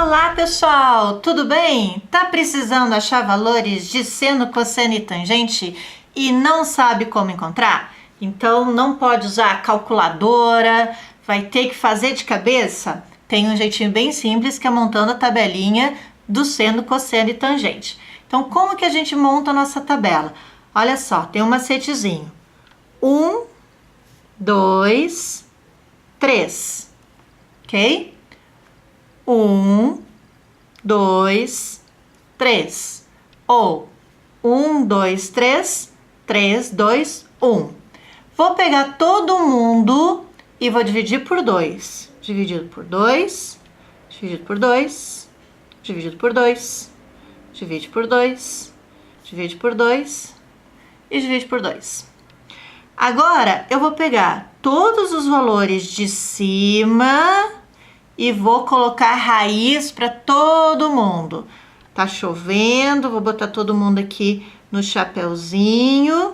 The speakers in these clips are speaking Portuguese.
Olá pessoal, tudo bem? Tá precisando achar valores de seno, cosseno e tangente e não sabe como encontrar? Então não pode usar a calculadora, vai ter que fazer de cabeça? Tem um jeitinho bem simples que é montando a tabelinha do seno, cosseno e tangente. Então como que a gente monta a nossa tabela? Olha só, tem um macetezinho. 1, 2, 3, ok? 1, 2, 3. Ou 1, 2, 3, 3, 2, 1. Vou pegar todo mundo e vou dividir por 2. Dividido por 2, dividido por 2, dividido por 2, divide por 2, divide por 2 e divide por 2. Agora, eu vou pegar todos os valores de cima e vou colocar raiz para todo mundo. Tá chovendo, vou botar todo mundo aqui no chapeuzinho.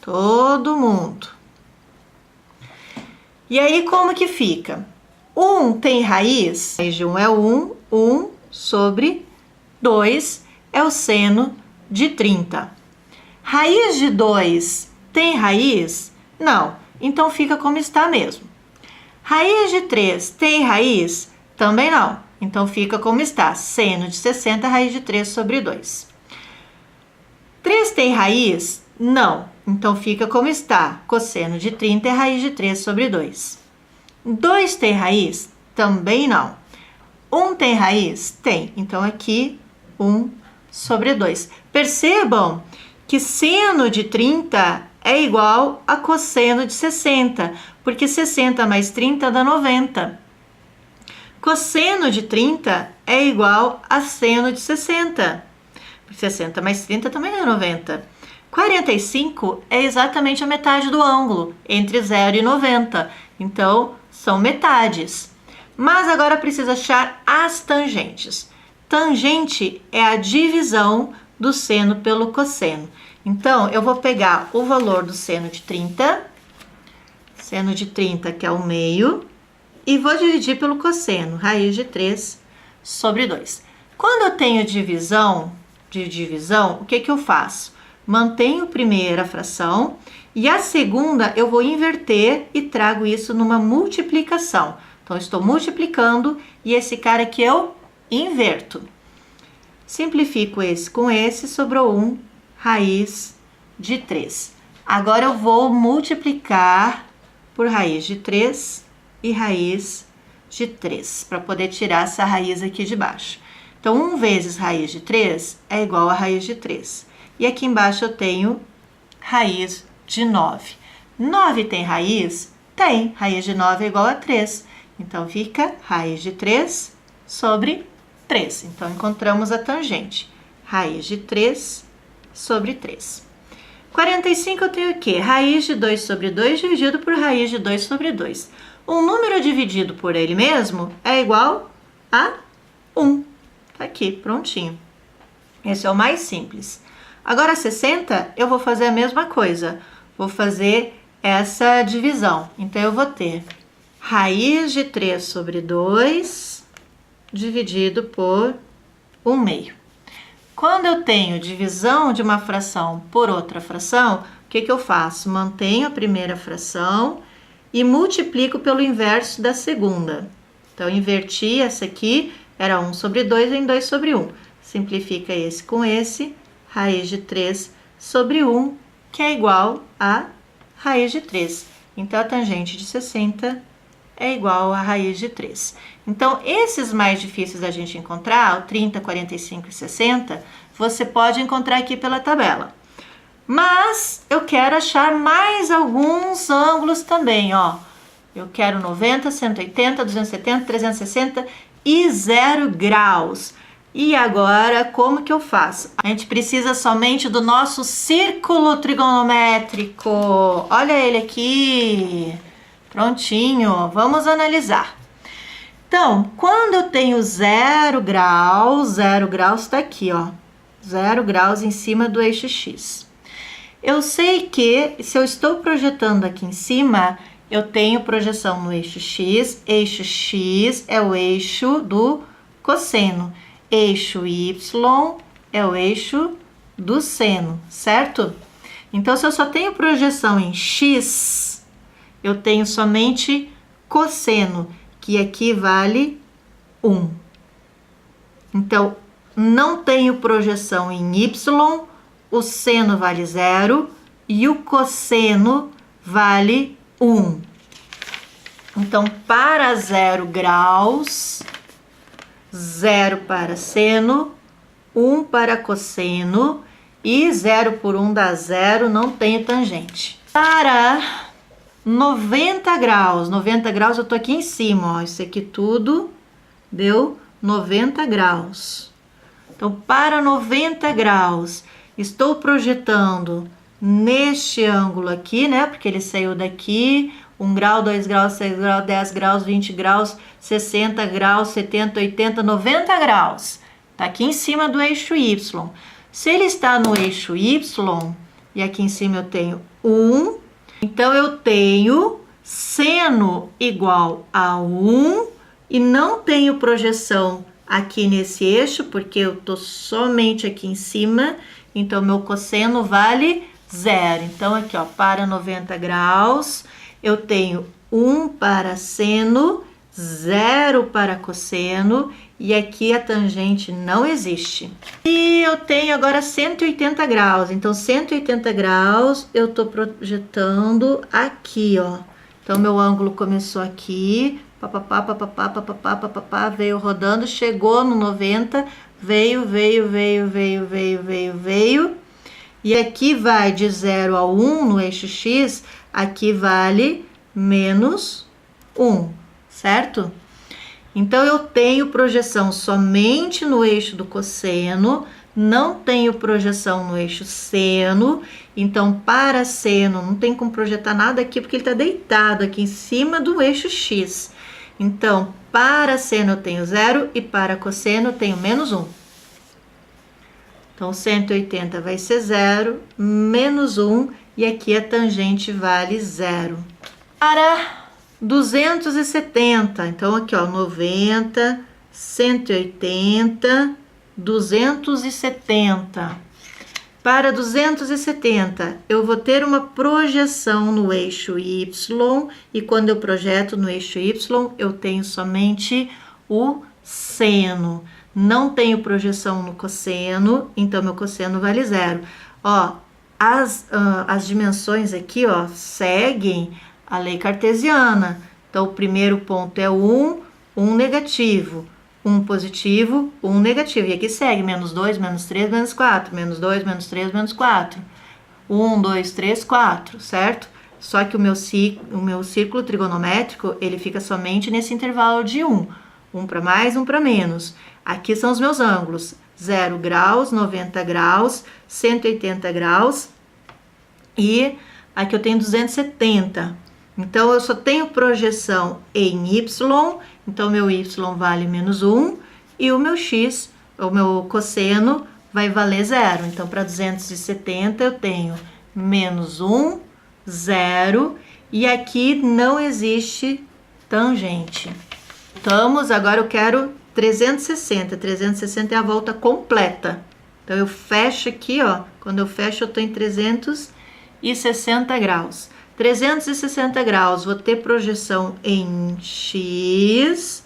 Todo mundo. E aí, como que fica? 1 tem raiz? A raiz de 1 é 1, 1 sobre 2 é o seno de 30. Raiz de 2 tem raiz? Não, então fica como está mesmo. Raiz de 3 tem raiz? Também não. Então, fica como está. Seno de 60, raiz de 3 sobre 2. 3 tem raiz? Não. Então, fica como está. Cosseno de 30 é raiz de 3 sobre 2. 2 tem raiz? Também não. 1 tem raiz? Tem. Então, aqui, 1 sobre 2. Percebam que seno de 30 é igual a cosseno de 60, porque 60 mais 30 dá 90. Cosseno de 30 é igual a seno de 60, porque 60 mais 30 também dá 90. 45 é exatamente a metade do ângulo, entre 0 e 90, então são metades. Mas agora precisa achar as tangentes. Tangente é a divisão do seno pelo cosseno. Então, eu vou pegar o valor do seno de 30, que é o meio, e vou dividir pelo cosseno, raiz de 3 sobre 2. Quando eu tenho divisão, o que eu faço? Mantenho a primeira fração e a segunda eu vou inverter e trago isso numa multiplicação. Então, eu estou multiplicando e esse cara aqui eu inverto. Simplifico esse com esse, sobrou 1, raiz de 3. Agora eu vou multiplicar por raiz de 3 e raiz de 3, para poder tirar essa raiz aqui de baixo. Então, 1 vezes raiz de 3 é igual a raiz de 3. E aqui embaixo eu tenho raiz de 9. 9 tem raiz? Tem. Raiz de 9 é igual a 3. Então, fica raiz de 3 sobre 3. Então, encontramos a tangente. Raiz de 3 sobre 3. 45 eu tenho o quê? Raiz de 2 sobre 2 dividido por raiz de 2 sobre 2. Um número dividido por ele mesmo é igual a 1. Tá aqui, prontinho. Esse é o mais simples. Agora, 60, eu vou fazer a mesma coisa. Vou fazer essa divisão. Então, eu vou ter raiz de 3 sobre 2 dividido por 1 meio. Quando eu tenho divisão de uma fração por outra fração, o que eu faço? Mantenho a primeira fração e multiplico pelo inverso da segunda. Então, inverti essa aqui, era 1 sobre 2 em 2 sobre 1. Simplifica esse com esse, raiz de 3 sobre 1, que é igual a raiz de 3. Então, a tangente de 60 é igual a raiz de 3. Então, esses mais difíceis da gente encontrar, o 30, 45 e 60, você pode encontrar aqui pela tabela. Mas eu quero achar mais alguns ângulos também, ó. Eu quero 90, 180, 270, 360 e 0 graus. E agora, como que eu faço? A gente precisa somente do nosso círculo trigonométrico. Olha ele aqui. Prontinho, vamos analisar. Então, quando eu tenho 0 graus está aqui, ó. 0 graus em cima do eixo X. Eu sei que, se eu estou projetando aqui em cima, eu tenho projeção no eixo X é o eixo do cosseno, eixo Y é o eixo do seno, certo? Então, se eu só tenho projeção em X, eu tenho somente cosseno, que aqui vale 1. Então, não tenho projeção em Y, o seno vale 0 e o cosseno vale 1. Então, para 0 graus, 0 para seno, 1 para cosseno e 0 por 1 dá 0, não tenho tangente. Para 90 graus eu tô aqui em cima, ó, isso aqui tudo deu 90 graus. Então, para 90 graus, estou projetando neste ângulo aqui, né? Porque ele saiu daqui, 1 grau, 2 graus, 6 graus, 10 graus, 20 graus, 60 graus, 70, 80, 90 graus. Tá aqui em cima do eixo Y. Se ele está no eixo Y, e aqui em cima eu tenho 1, então eu tenho seno igual a 1 e não tenho projeção aqui nesse eixo, porque eu tô somente aqui em cima, então meu cosseno vale 0. Então aqui, ó, para 90 graus, eu tenho 1 para seno, 0 para cosseno, e aqui a tangente não existe. E eu tenho agora 180 graus, então 180 graus eu tô projetando aqui, ó. Então meu ângulo começou aqui, papapá, papapá, papapá, papapá, veio rodando, chegou no 90, veio, e aqui vai de 0 a 1 no eixo X, aqui vale menos 1, certo? Então, eu tenho projeção somente no eixo do cosseno, não tenho projeção no eixo seno, então, para seno, não tem como projetar nada aqui, porque ele está deitado aqui em cima do eixo X. Então, para seno eu tenho 0 e para cosseno eu tenho menos 1. Então, 180 vai ser 0, menos 1, e aqui a tangente vale 0. Para 270, então aqui, ó, 90, 180, 270. Para 270, eu vou ter uma projeção no eixo Y, e quando eu projeto no eixo Y, eu tenho somente o seno. Não tenho projeção no cosseno, então meu cosseno vale 0. Ó, as dimensões aqui, ó, seguem a lei cartesiana. Então, o primeiro ponto é 1, 1 negativo, 1 positivo, 1 negativo. E aqui segue menos 2, menos 3, menos 4, menos 2, menos 3, menos 4. 1, 2, 3, 4, certo? Só que o meu círculo trigonométrico, ele fica somente nesse intervalo de 1. 1 para mais, 1 para menos. Aqui são os meus ângulos. 0 graus, 90 graus, 180 graus. E aqui eu tenho 270. Então, eu só tenho projeção em Y, então meu Y vale menos 1, e o meu X, o meu cosseno, vai valer 0. Então, para 270 eu tenho menos 1, 0, e aqui não existe tangente. Estamos, agora eu quero 360. 360 é a volta completa. Então, eu fecho aqui, ó, quando eu fecho eu tô em 360 graus. 360 graus, vou ter projeção em X,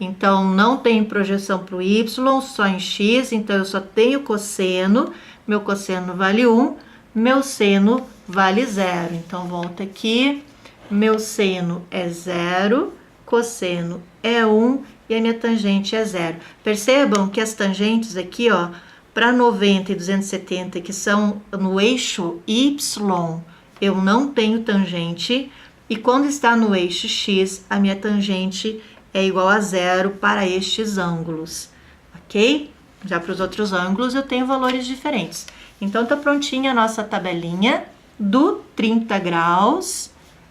então não tem projeção para o Y, só em X, então eu só tenho cosseno, meu cosseno vale 1, meu seno vale 0. Então, volta aqui, meu seno é 0, cosseno é 1 e a minha tangente é 0. Percebam que as tangentes aqui, ó, para 90 e 270, que são no eixo Y, eu não tenho tangente, e quando está no eixo X, a minha tangente é igual a 0 para estes ângulos, ok? Já para os outros ângulos eu tenho valores diferentes. Então, tá prontinha a nossa tabelinha do 30 graus,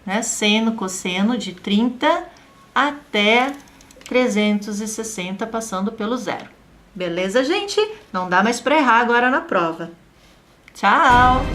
né? Seno, cosseno de 30 até 360, passando pelo 0. Beleza, gente? Não dá mais para errar agora na prova. Tchau!